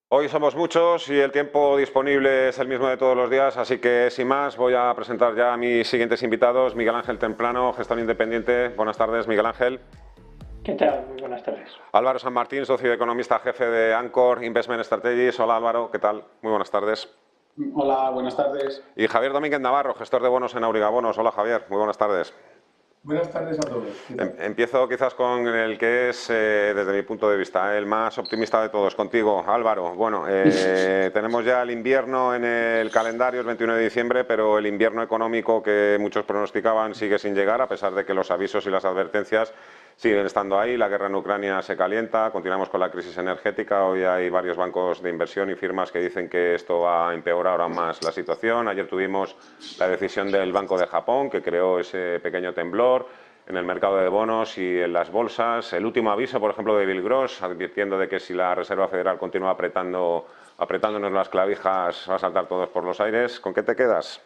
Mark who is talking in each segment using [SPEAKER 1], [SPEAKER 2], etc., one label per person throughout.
[SPEAKER 1] Hoy somos muchos y el tiempo disponible es el mismo de todos los días, así que sin más voy a presentar ya a mis siguientes invitados. Miguel Ángel Templano, gestor independiente. Buenas tardes, Miguel Ángel.
[SPEAKER 2] ¿Qué tal? Muy buenas tardes.
[SPEAKER 1] Álvaro San Martín, socio economista jefe de Anchor Investment Strategies. Hola Álvaro, ¿qué tal? Muy buenas tardes.
[SPEAKER 3] Hola, buenas tardes.
[SPEAKER 1] Y Javier Domínguez Navarro, gestor de bonos en Aurigabonos. Hola Javier, muy buenas tardes.
[SPEAKER 4] Buenas tardes a todos. ¿Qué tal?
[SPEAKER 1] Empiezo quizás con el que es, desde mi punto de vista, el más optimista de todos, contigo, Álvaro. Bueno, tenemos ya el invierno en el calendario, el 21 de diciembre, pero el invierno económico que muchos pronosticaban sigue sin llegar, a pesar de que los avisos y las advertencias siguen estando ahí. La guerra en Ucrania se calienta, continuamos con la crisis energética. Hoy hay varios bancos de inversión y firmas que dicen que esto va a empeorar aún más la situación. Ayer tuvimos la decisión del Banco de Japón, que creó ese pequeño temblor en el mercado de bonos y en las bolsas. El último aviso, por ejemplo, de Bill Gross, advirtiendo de que si la Reserva Federal continúa apretándonos las clavijas, va a saltar todos por los aires. ¿Con qué te quedas?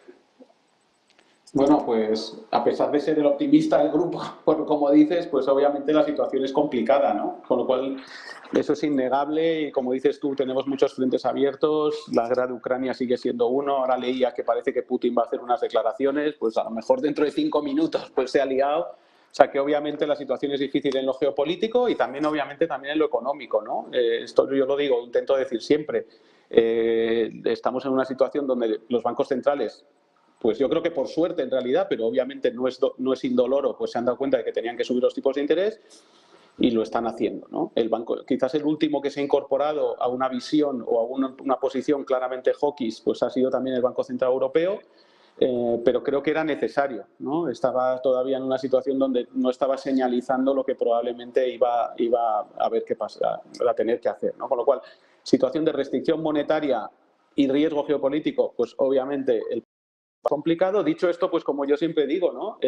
[SPEAKER 3] Bueno, pues a pesar de ser el optimista del grupo, como dices, pues obviamente la situación es complicada, ¿no? Con lo cual, eso es innegable y como dices tú, tenemos muchos frentes abiertos, la guerra de Ucrania sigue siendo uno, ahora leía que parece que Putin va a hacer unas declaraciones, pues a lo mejor dentro de 5 minutos pues se ha liado. O sea que obviamente la situación es difícil en lo geopolítico y también obviamente también en lo económico, ¿no? Esto yo lo digo, intento decir siempre. Estamos en una situación donde los bancos centrales, pues yo creo que por suerte en realidad, pero obviamente no es indoloro, pues se han dado cuenta de que tenían que subir los tipos de interés y lo están haciendo, ¿no? El banco, quizás el último que se ha incorporado a una visión o a una posición claramente hawkish, pues ha sido también el Banco Central Europeo, pero creo que era necesario, ¿no? Estaba todavía en una situación donde no estaba señalizando lo que probablemente iba a ver qué pasa, a tener que hacer, ¿no? Con lo cual, situación de restricción monetaria y riesgo geopolítico, pues obviamente el complicado. Dicho esto, pues como yo siempre digo, ¿no?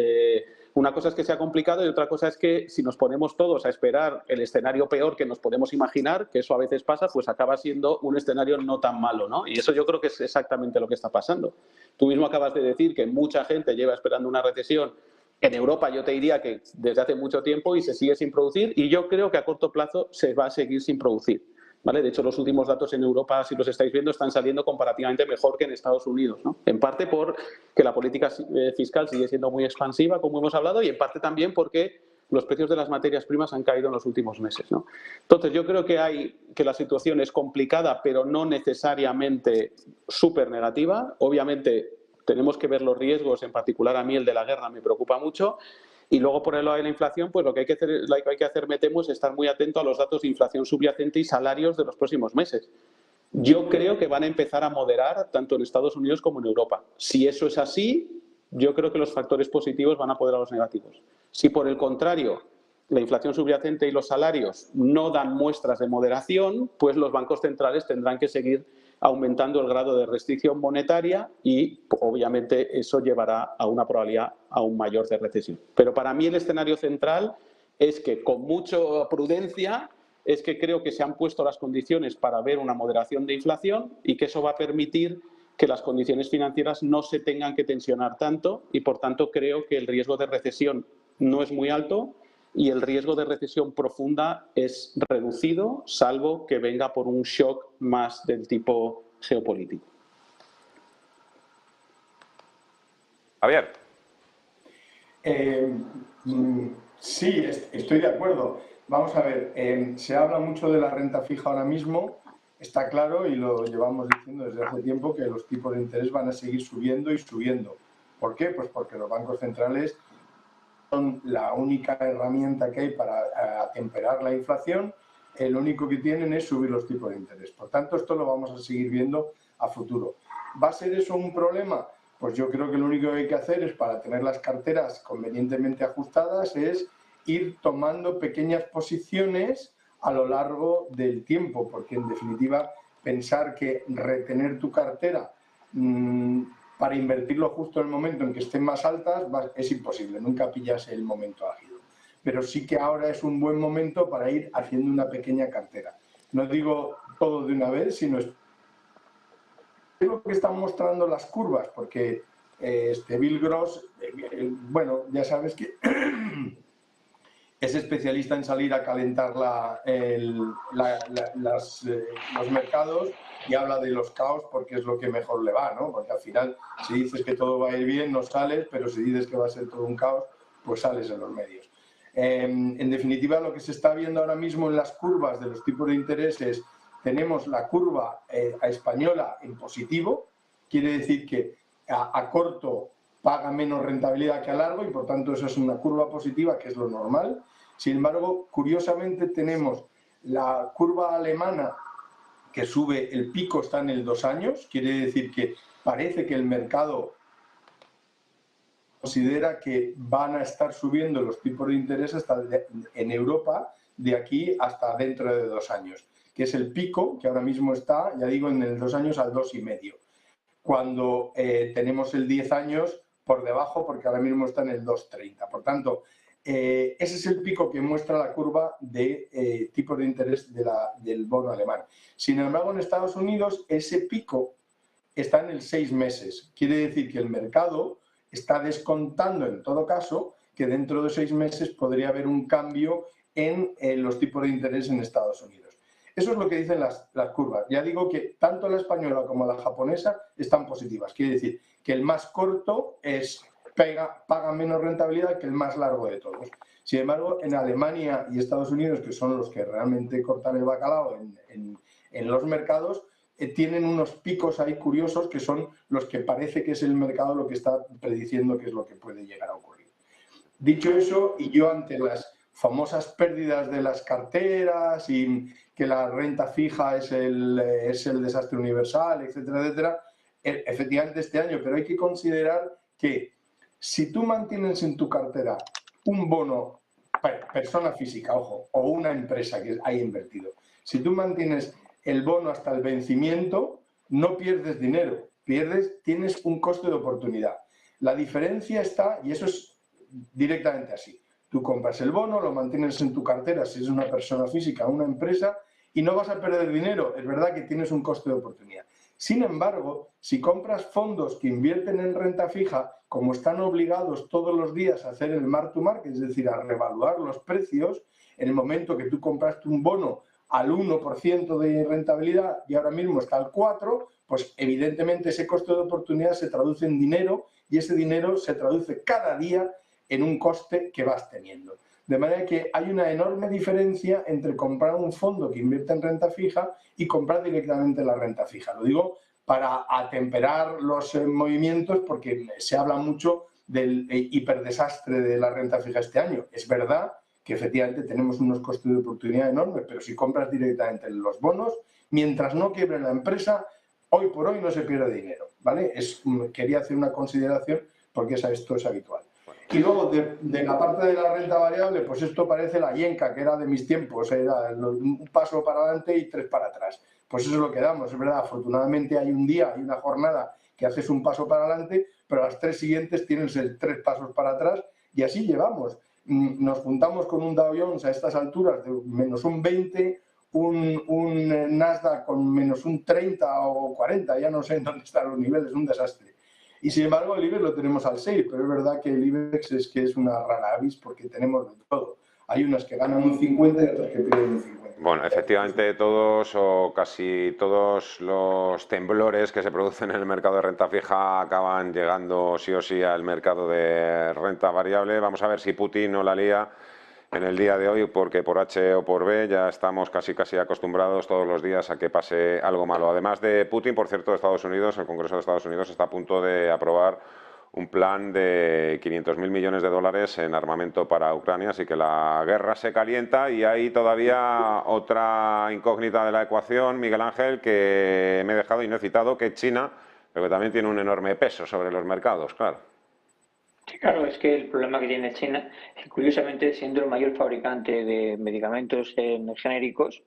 [SPEAKER 3] Una cosa es que sea complicado y otra cosa es que si nos ponemos todos a esperar el escenario peor que nos podemos imaginar, que eso a veces pasa, pues acaba siendo un escenario no tan malo, ¿no? Y eso yo creo que es exactamente lo que está pasando. Tú mismo acabas de decir que mucha gente lleva esperando una recesión. En Europa yo te diría que desde hace mucho tiempo y se sigue sin producir y yo creo que a corto plazo se va a seguir sin producir. ¿Vale? De hecho, los últimos datos en Europa, si los estáis viendo, están saliendo comparativamente mejor que en Estados Unidos, ¿no? En parte porque la política fiscal sigue siendo muy expansiva, como hemos hablado, y en parte también porque los precios de las materias primas han caído en los últimos meses, ¿no? Entonces, yo creo que la situación es complicada, pero no necesariamente súper negativa. Obviamente, tenemos que ver los riesgos, en particular a mí el de la guerra me preocupa mucho. Y luego, por el lado de la inflación, pues lo que hay que hacer, me temo, es estar muy atento a los datos de inflación subyacente y salarios de los próximos meses. Yo creo que van a empezar a moderar tanto en Estados Unidos como en Europa. Si eso es así, yo creo que los factores positivos van a poder a los negativos. Si por el contrario la inflación subyacente y los salarios no dan muestras de moderación, pues los bancos centrales tendrán que seguir aumentando el grado de restricción monetaria y obviamente eso llevará a una probabilidad aún mayor de recesión. Pero para mí el escenario central es que con mucha prudencia es que creo que se han puesto las condiciones para ver una moderación de inflación y que eso va a permitir que las condiciones financieras no se tengan que tensionar tanto y por tanto creo que el riesgo de recesión no es muy alto y el riesgo de recesión profunda es reducido, salvo que venga por un shock más del tipo geopolítico.
[SPEAKER 1] Javier.
[SPEAKER 4] Eh, sí, estoy de acuerdo. Vamos a ver, se habla mucho de la renta fija ahora mismo. Está claro, y lo llevamos diciendo desde hace tiempo, que los tipos de interés van a seguir subiendo y subiendo. ¿Por qué? Pues porque los bancos centrales son la única herramienta que hay para atemperar la inflación. Lo único que tienen es subir los tipos de interés. Por tanto, esto lo vamos a seguir viendo a futuro. ¿Va a ser eso un problema? Pues yo creo que lo único que hay que hacer es, para tener las carteras convenientemente ajustadas, es ir tomando pequeñas posiciones a lo largo del tiempo, porque en definitiva pensar que retener tu cartera para invertirlo justo en el momento en que estén más altas es imposible, nunca pillas el momento álgido. Pero sí que ahora es un buen momento para ir haciendo una pequeña cartera. No digo todo de una vez, sino es lo que están mostrando las curvas, porque Bill Gross, bueno, ya sabes que es especialista en salir a calentar los mercados y habla de los caos porque es lo que mejor le va, ¿no? Porque al final, si dices que todo va a ir bien, no sales, pero si dices que va a ser todo un caos, pues sales en los medios. En definitiva, lo que se está viendo ahora mismo en las curvas de los tipos de intereses, tenemos la curva española en positivo, quiere decir que a corto paga menos rentabilidad que a largo y por tanto eso es una curva positiva, que es lo normal. Sin embargo, curiosamente tenemos la curva alemana que sube, el pico está en el 2 años, quiere decir que parece que el mercado considera que van a estar subiendo los tipos de interés en Europa de aquí hasta dentro de 2 años, que es el pico que ahora mismo está, ya digo, en el 2 años al 2,5, cuando tenemos el 10 años por debajo porque ahora mismo está en el 2,30. Por tanto, ese es el pico que muestra la curva de tipos de interés del bono alemán. Sin embargo, en Estados Unidos ese pico está en el 6 meses. Quiere decir que el mercado está descontando, en todo caso, que dentro de 6 meses podría haber un cambio en los tipos de interés en Estados Unidos. Eso es lo que dicen las curvas. Ya digo que tanto la española como la japonesa están positivas. Quiere decir que el más corto paga menos rentabilidad que el más largo de todos. Sin embargo, en Alemania y Estados Unidos, que son los que realmente cortan el bacalao en los mercados, tienen unos picos ahí curiosos que son los que parece que es el mercado lo que está prediciendo que es lo que puede llegar a ocurrir. Dicho eso, y yo ante las famosas pérdidas de las carteras y que la renta fija es el desastre universal, etcétera, etcétera, efectivamente este año, pero hay que considerar que si tú mantienes en tu cartera un bono, persona física, ojo, o una empresa que haya invertido, si tú mantienes el bono hasta el vencimiento, no pierdes dinero, tienes un coste de oportunidad. La diferencia está, y eso es directamente así, tú compras el bono, lo mantienes en tu cartera si es una persona física o una empresa y no vas a perder dinero, es verdad que tienes un coste de oportunidad. Sin embargo, si compras fondos que invierten en renta fija, como están obligados todos los días a hacer el mark to market, es decir, a revaluar los precios, en el momento que tú compraste un bono al 1% de rentabilidad y ahora mismo está al 4%, pues evidentemente ese coste de oportunidad se traduce en dinero y ese dinero se traduce cada día en un coste que vas teniendo. De manera que hay una enorme diferencia entre comprar un fondo que invierte en renta fija y comprar directamente la renta fija. Lo digo para atemperar los movimientos porque se habla mucho del hiperdesastre de la renta fija este año. Es verdad que efectivamente tenemos unos costes de oportunidad enormes, pero si compras directamente en los bonos, mientras no quiebre la empresa, hoy por hoy no se pierde dinero, ¿vale? Quería hacer una consideración porque esto es habitual. Y luego, de la parte de la renta variable, pues esto parece la yenca, que era de mis tiempos, era un paso para adelante y 3 para atrás. Pues eso es lo que damos, es verdad, afortunadamente hay un día, hay una jornada que haces un paso para adelante, pero las 3 siguientes tienes 3 pasos para atrás y así llevamos. Nos juntamos con un Dow Jones a estas alturas de menos un 20, un Nasdaq con menos un 30 o 40, ya no sé en dónde están los niveles, un desastre. Y sin embargo el IBEX lo tenemos al 6, pero es verdad que el IBEX es una rara avis porque tenemos de todo. Hay unas que ganan un 50 y otras que pierden un 50.
[SPEAKER 1] Bueno, efectivamente todos o casi todos los temblores que se producen en el mercado de renta fija acaban llegando sí o sí al mercado de renta variable. Vamos a ver si Putin no la lía en el día de hoy, porque por H o por B ya estamos casi acostumbrados todos los días a que pase algo malo. Además de Putin, por cierto, Estados Unidos, el Congreso de Estados Unidos está a punto de aprobar un plan de 500.000 millones de dólares en armamento para Ucrania, así que la guerra se calienta y hay todavía otra incógnita de la ecuación, Miguel Ángel, que me he dejado y no he citado, que es China, pero que también tiene un enorme peso sobre los mercados, claro.
[SPEAKER 2] Sí, claro, es que el problema que tiene China es que, curiosamente, siendo el mayor fabricante de medicamentos genéricos,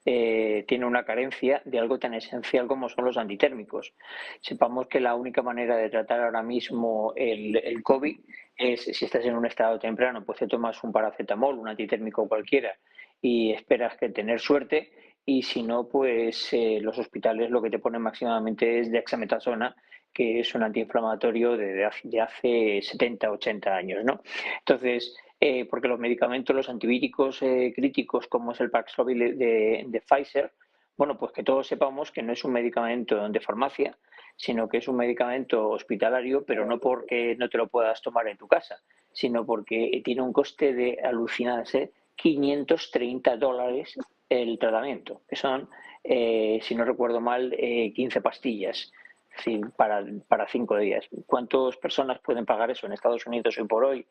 [SPEAKER 2] tiene una carencia de algo tan esencial como son los antitérmicos. Sepamos que la única manera de tratar ahora mismo el COVID es, si estás en un estado temprano, pues te tomas un paracetamol, un antitérmico cualquiera, y esperas que tener suerte, y si no, pues los hospitales lo que te ponen máximamente es dexametasona, que es un antiinflamatorio de hace 70, 80 años, ¿no? Entonces, porque los medicamentos, los antivíticos críticos, como es el Paxlovid de Pfizer, bueno, pues que todos sepamos que no es un medicamento de farmacia, sino que es un medicamento hospitalario, pero no porque no te lo puedas tomar en tu casa, sino porque tiene un coste de alucinarse $530 el tratamiento, que son, si no recuerdo mal, 15 pastillas. Es decir, para 5 días. ¿Cuántas personas pueden pagar eso en Estados Unidos hoy por hoy?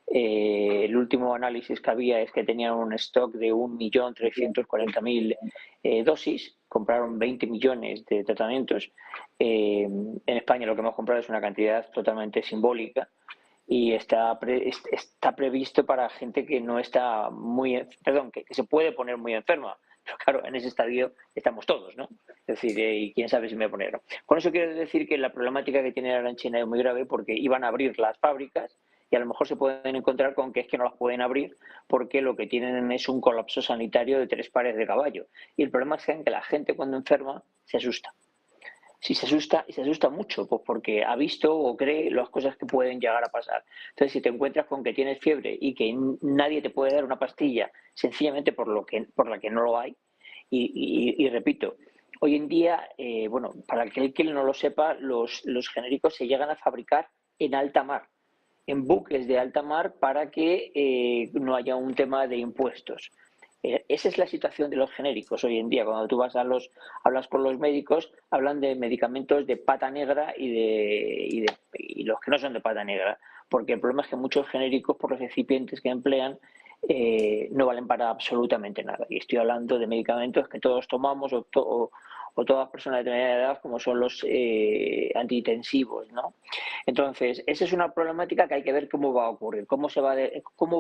[SPEAKER 2] El último análisis que había es que tenían un stock de 1.340.000 dosis, compraron 20 millones de tratamientos. En España lo que hemos comprado es una cantidad totalmente simbólica y está previsto para gente que no está que se puede poner muy enferma. Pero claro, en ese estadio estamos todos, ¿no? Es decir, y quién sabe si me voy a poner. Con eso quiero decir que la problemática que tiene ahora en China es muy grave porque iban a abrir las fábricas y a lo mejor se pueden encontrar con que es que no las pueden abrir porque lo que tienen es un colapso sanitario de 3 pares de caballo. Y el problema es que la gente cuando enferma se asusta. Si se asusta, y se asusta mucho, pues porque ha visto o cree las cosas que pueden llegar a pasar. Entonces, si te encuentras con que tienes fiebre y que nadie te puede dar una pastilla sencillamente por la que no lo hay, y repito, hoy en día, bueno, para aquel que no lo sepa, los genéricos se llegan a fabricar en alta mar, en buques de alta mar para que no haya un tema de impuestos. Esa es la situación de los genéricos hoy en día. Cuando tú hablas con los médicos, hablan de medicamentos de pata negra y los que no son de pata negra, porque el problema es que muchos genéricos, por los excipientes que emplean, no valen para absolutamente nada. Y estoy hablando de medicamentos que todos tomamos o todas personas de determinada edad, como son los antihipertensivos, ¿no? Entonces, esa es una problemática que hay que ver cómo va a ocurrir, cómo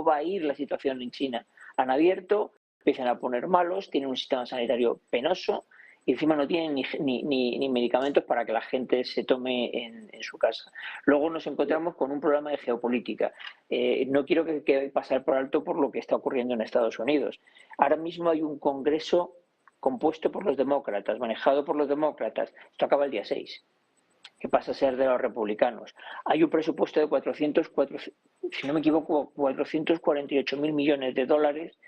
[SPEAKER 2] va a ir la situación en China. Han abierto, empiezan a poner malos, tienen un sistema sanitario penoso y encima no tienen ni medicamentos para que la gente se tome en su casa. Luego nos encontramos con un problema de geopolítica. No quiero que pasar por alto por lo que está ocurriendo en Estados Unidos. Ahora mismo hay un congreso compuesto por los demócratas, manejado por los demócratas. Esto acaba el día 6, que pasa a ser de los republicanos. Hay un presupuesto de 448.000 millones de dólares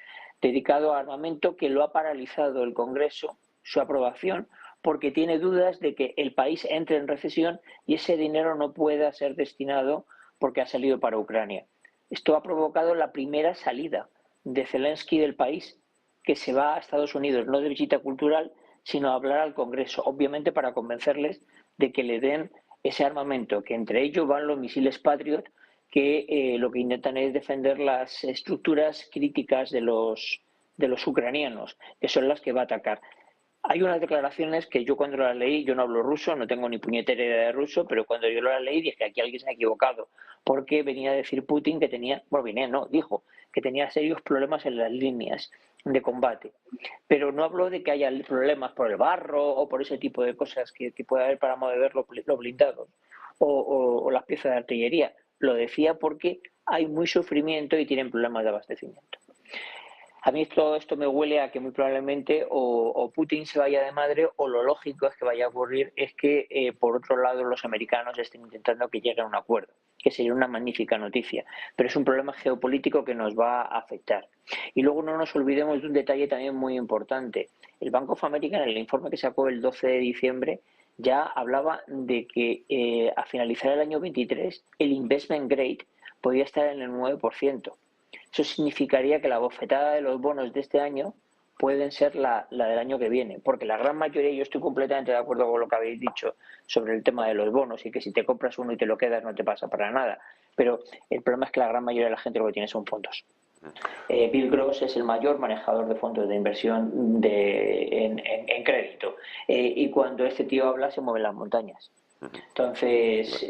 [SPEAKER 2] dedicado a armamento que lo ha paralizado el Congreso, su aprobación, porque tiene dudas de que el país entre en recesión y ese dinero no pueda ser destinado porque ha salido para Ucrania. Esto ha provocado la primera salida de Zelensky del país, que se va a Estados Unidos, no de visita cultural, sino a hablar al Congreso, obviamente para convencerles de que le den ese armamento, que entre ellos van los misiles Patriot, que lo que intentan es defender las estructuras críticas de los ucranianos, que son las que va a atacar. Hay unas declaraciones que yo cuando las leí, yo no hablo ruso, no tengo ni puñetera idea de ruso, pero cuando yo las leí dije que aquí alguien se ha equivocado, porque venía a decir Putin que dijo que tenía serios problemas en las líneas de combate. Pero no habló de que haya problemas por el barro o por ese tipo de cosas que puede haber para mover los blindados o las piezas de artillería. Lo decía porque hay muy sufrimiento y tienen problemas de abastecimiento. A mí todo esto me huele a que muy probablemente o Putin se vaya de madre o lo lógico es que vaya a ocurrir es que por otro lado los americanos estén intentando que llegue a un acuerdo, que sería una magnífica noticia, pero es un problema geopolítico que nos va a afectar. Y luego no nos olvidemos de un detalle también muy importante. El Bank of America, en el informe que sacó el 12 de diciembre, ya hablaba de que a finalizar el año 23 el investment grade podía estar en el 9%. Eso significaría que la bofetada de los bonos de este año pueden ser la del año que viene, porque la gran mayoría, yo estoy completamente de acuerdo con lo que habéis dicho sobre el tema de los bonos y que si te compras uno y te lo quedas no te pasa para nada, pero el problema es que la gran mayoría de la gente lo que tiene son fondos. Bill Gross es el mayor manejador de fondos de inversión en crédito y cuando este tío habla se mueven las montañas. Entonces,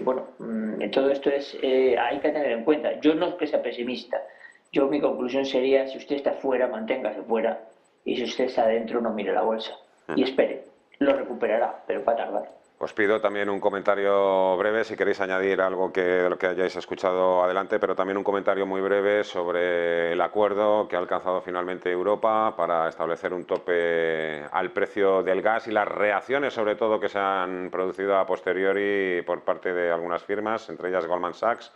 [SPEAKER 2] bueno, todo esto hay que tener en cuenta. Yo no es que sea pesimista. Mi conclusión sería, si usted está fuera, manténgase fuera. Y si usted está adentro, no mire la bolsa. Y espere, lo recuperará, pero va a tardar.
[SPEAKER 1] Os pido también un comentario breve, si queréis añadir algo de lo que hayáis escuchado adelante, pero también un comentario muy breve sobre el acuerdo que ha alcanzado finalmente Europa para establecer un tope al precio del gas y las reacciones, sobre todo, que se han producido a posteriori por parte de algunas firmas, entre ellas Goldman Sachs,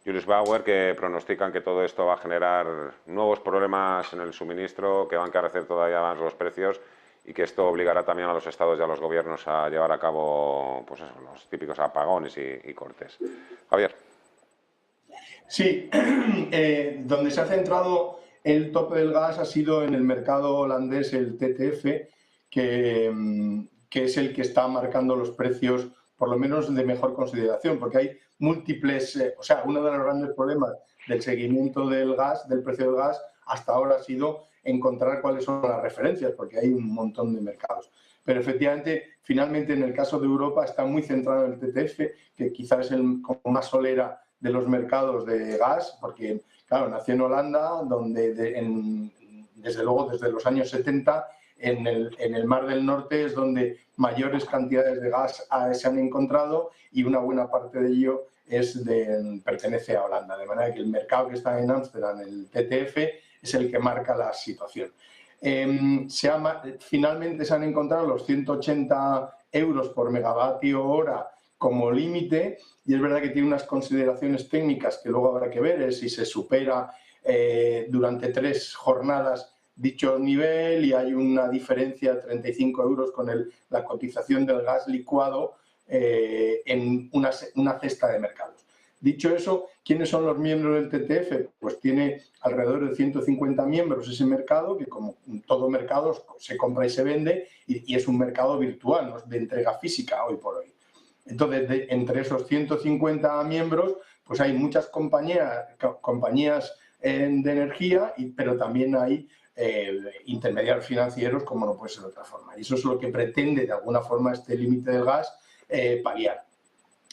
[SPEAKER 1] Julius Bauer, que pronostican que todo esto va a generar nuevos problemas en el suministro, que van a encarecer todavía más los precios y que esto obligará también a los estados y a los gobiernos a llevar a cabo pues eso, los típicos apagones y cortes. Javier.
[SPEAKER 4] Sí, donde se ha centrado el tope del gas ha sido en el mercado holandés, el TTF, que es el que está marcando los precios, por lo menos de mejor consideración, porque hay múltiples, o sea, uno de los grandes problemas del seguimiento del gas, del precio del gas, hasta ahora ha sido encontrar cuáles son las referencias, porque hay un montón de mercados. Pero efectivamente, finalmente, en el caso de Europa, está muy centrado en el TTF, que quizás es el como más solera de los mercados de gas, porque, claro, nació en Holanda, donde desde luego desde los años 70 en el Mar del Norte es donde mayores cantidades de gas se han encontrado y una buena parte de ello pertenece a Holanda. De manera que el mercado que está en Ámsterdam, el TTF, es el que marca la situación. Finalmente se han encontrado los 180 euros por megavatio hora como límite, y es verdad que tiene unas consideraciones técnicas que luego habrá que ver si se supera durante 3 jornadas dicho nivel, y hay una diferencia de 35 euros con la cotización del gas licuado en una cesta de mercados. Dicho eso, ¿quiénes son los miembros del TTF? Pues tiene alrededor de 150 miembros ese mercado, que como todo mercado se compra y se vende, y es un mercado virtual, no es de entrega física hoy por hoy. Entonces, entre esos 150 miembros, pues hay muchas compañías de energía, pero también hay intermediarios financieros, como no puede ser de otra forma. Y eso es lo que pretende, de alguna forma, este límite del gas paliar.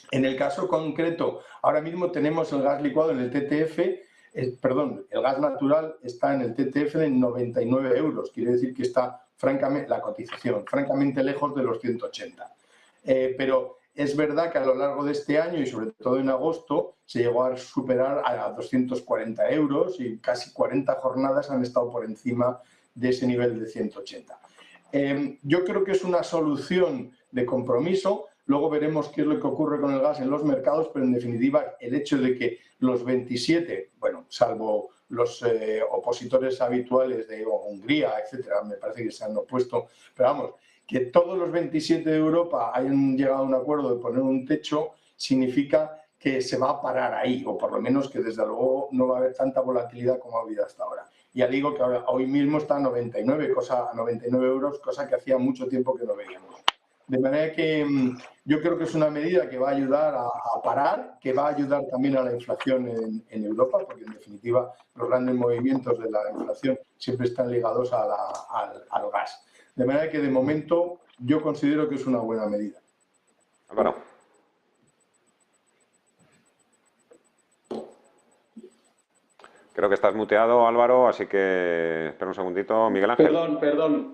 [SPEAKER 4] En el caso concreto, ahora mismo tenemos el gas licuado en el TTF, el gas natural está en el TTF de 99 euros, quiere decir que está, francamente, la cotización, francamente lejos de los 180. Pero es verdad que a lo largo de este año y sobre todo en agosto se llegó a superar a 240 euros y casi 40 jornadas han estado por encima de ese nivel de 180. Yo creo que es una solución de compromiso. Luego veremos qué es lo que ocurre con el gas en los mercados, pero en definitiva el hecho de que los 27, bueno, salvo los opositores habituales de Hungría, etcétera, me parece que se han opuesto, pero vamos, que todos los 27 de Europa hayan llegado a un acuerdo de poner un techo, significa que se va a parar ahí, o por lo menos que desde luego no va a haber tanta volatilidad como ha habido hasta ahora. Ya digo que hoy mismo está a 99 euros, cosa que hacía mucho tiempo que no veíamos. De manera que yo creo que es una medida que va a ayudar a parar, que va a ayudar también a la inflación en Europa, porque en definitiva los grandes movimientos de la inflación siempre están ligados al gas. De manera que de momento yo considero que es una buena medida.
[SPEAKER 1] Álvaro. Creo que estás muteado, Álvaro, así que espera un segundito. Miguel Ángel.
[SPEAKER 3] Perdón.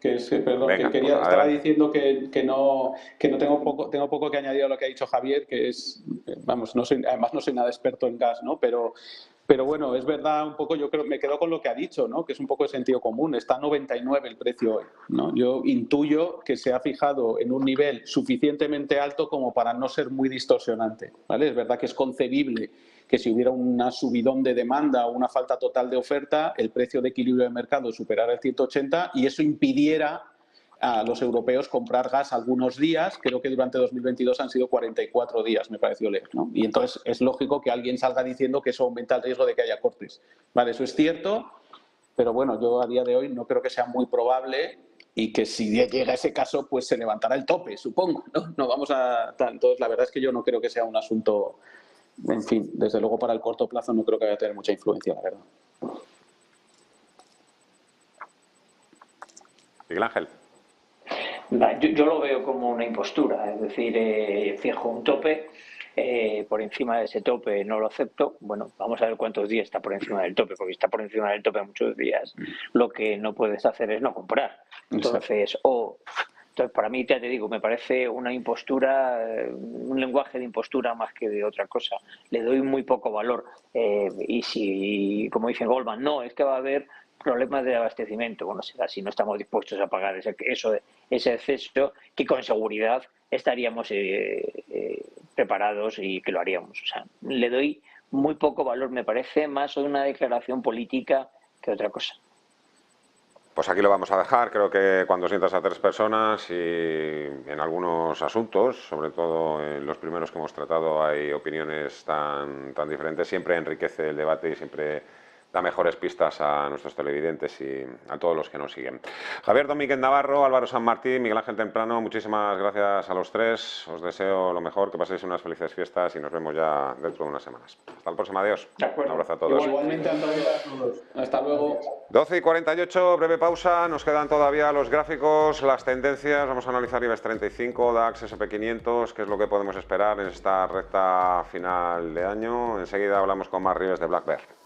[SPEAKER 1] Venga,
[SPEAKER 3] que estaba diciendo que no tengo poco que añadir a lo que ha dicho Javier, que es, vamos, además no soy nada experto en gas, ¿no? Pero bueno, es verdad un poco, yo creo, me quedo con lo que ha dicho, ¿no? Que es un poco de sentido común. Está a 99 el precio hoy, ¿no? Yo intuyo que se ha fijado en un nivel suficientemente alto como para no ser muy distorsionante, ¿vale? Es verdad que es concebible que si hubiera una subidón de demanda o una falta total de oferta, el precio de equilibrio de mercado superara el 180 y eso impidiera a los europeos comprar gas algunos días. Creo que durante 2022 han sido 44 días, me pareció leer, ¿no? Y entonces es lógico que alguien salga diciendo que eso aumenta el riesgo de que haya cortes. Vale, eso es cierto, pero bueno, yo a día de hoy no creo que sea muy probable y que si llega ese caso, pues se levantará el tope, supongo, ¿no? No vamos a... Entonces, la verdad es que yo no creo que sea un asunto... En fin, desde luego para el corto plazo no creo que vaya a tener mucha influencia, la verdad.
[SPEAKER 1] Miguel Ángel.
[SPEAKER 2] Yo lo veo como una impostura, es decir, fijo un tope, por encima de ese tope no lo acepto. Bueno, vamos a ver cuántos días está por encima del tope, porque si está por encima del tope muchos días, lo que no puedes hacer es no comprar. Entonces, entonces, para mí, ya te digo, me parece una impostura, un lenguaje de impostura más que de otra cosa. Le doy muy poco valor. Y si, como dice Goldman, no, es que va a haber problemas de abastecimiento. Bueno, será si no estamos dispuestos a pagar ese exceso, que con seguridad estaríamos preparados y que lo haríamos. O sea, le doy muy poco valor. Me parece más una declaración política que otra cosa.
[SPEAKER 1] Pues aquí lo vamos a dejar. Creo que cuando sientas a 3 personas y en algunos asuntos, sobre todo en los primeros que hemos tratado, hay opiniones tan diferentes, siempre enriquece el debate y siempre da mejores pistas a nuestros televidentes y a todos los que nos siguen. Javier Domínguez Navarro, Álvaro San Martín, Miguel Ángel Temprano, muchísimas gracias a los 3. Os deseo lo mejor, que paséis unas felices fiestas y nos vemos ya dentro de unas semanas. Hasta el próximo, adiós.
[SPEAKER 2] De acuerdo.
[SPEAKER 1] Un abrazo a todos.
[SPEAKER 3] Igualmente, Antonio, a todos. Hasta luego.
[SPEAKER 1] 12:48, breve pausa, nos quedan todavía los gráficos, las tendencias, vamos a analizar IBEX 35, DAX, S&P 500, qué es lo que podemos esperar en esta recta final de año. Enseguida hablamos con más Rives de Black Bear.